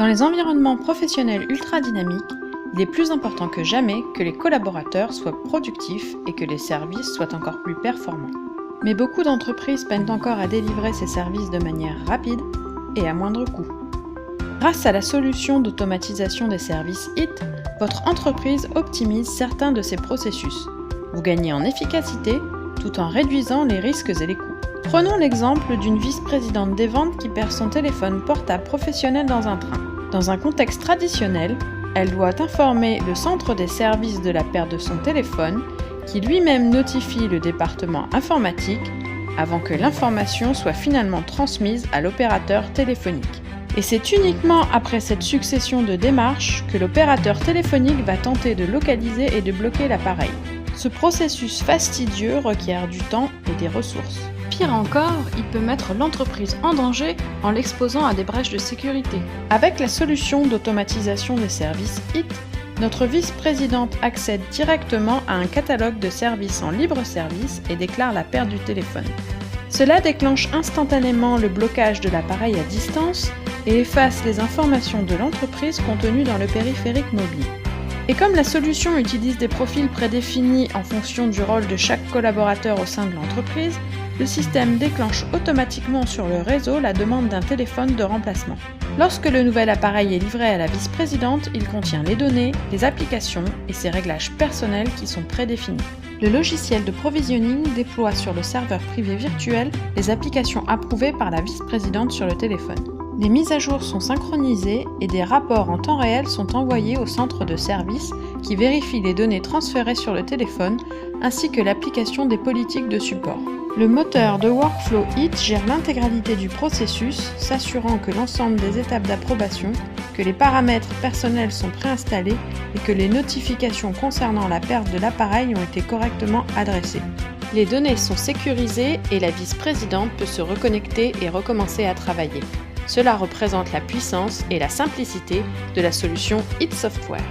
Dans les environnements professionnels ultra dynamiques, il est plus important que jamais que les collaborateurs soient productifs et que les services soient encore plus performants. Mais beaucoup d'entreprises peinent encore à délivrer ces services de manière rapide et à moindre coût. Grâce à la solution d'automatisation des services HIT, votre entreprise optimise certains de ses processus. Vous gagnez en efficacité tout en réduisant les risques et les coûts. Prenons l'exemple d'une vice-présidente des ventes qui perd son téléphone portable professionnel dans un train. Dans un contexte traditionnel, elle doit informer le centre des services de la perte de son téléphone, qui lui-même notifie le département informatique avant que l'information soit finalement transmise à l'opérateur téléphonique. Et c'est uniquement après cette succession de démarches que l'opérateur téléphonique va tenter de localiser et de bloquer l'appareil. Ce processus fastidieux requiert du temps et des ressources. Pire encore, il peut mettre l'entreprise en danger en l'exposant à des brèches de sécurité. Avec la solution d'automatisation des services HIT, notre vice-présidente accède directement à un catalogue de services en libre service et déclare la perte du téléphone. Cela déclenche instantanément le blocage de l'appareil à distance et efface les informations de l'entreprise contenues dans le périphérique mobile. Et comme la solution utilise des profils prédéfinis en fonction du rôle de chaque collaborateur au sein de l'entreprise, le système déclenche automatiquement sur le réseau la demande d'un téléphone de remplacement. Lorsque le nouvel appareil est livré à la vice-présidente, il contient les données, les applications et ses réglages personnels qui sont prédéfinis. Le logiciel de provisioning déploie sur le serveur privé virtuel les applications approuvées par la vice-présidente sur le téléphone. Les mises à jour sont synchronisées et des rapports en temps réel sont envoyés au centre de service qui vérifie les données transférées sur le téléphone ainsi que l'application des politiques de support. Le moteur de workflow HIT gère l'intégralité du processus, s'assurant que l'ensemble des étapes d'approbation, que les paramètres personnels sont préinstallés et que les notifications concernant la perte de l'appareil ont été correctement adressées. Les données sont sécurisées et la vice-présidente peut se reconnecter et recommencer à travailler. Cela représente la puissance et la simplicité de la solution HIT Software.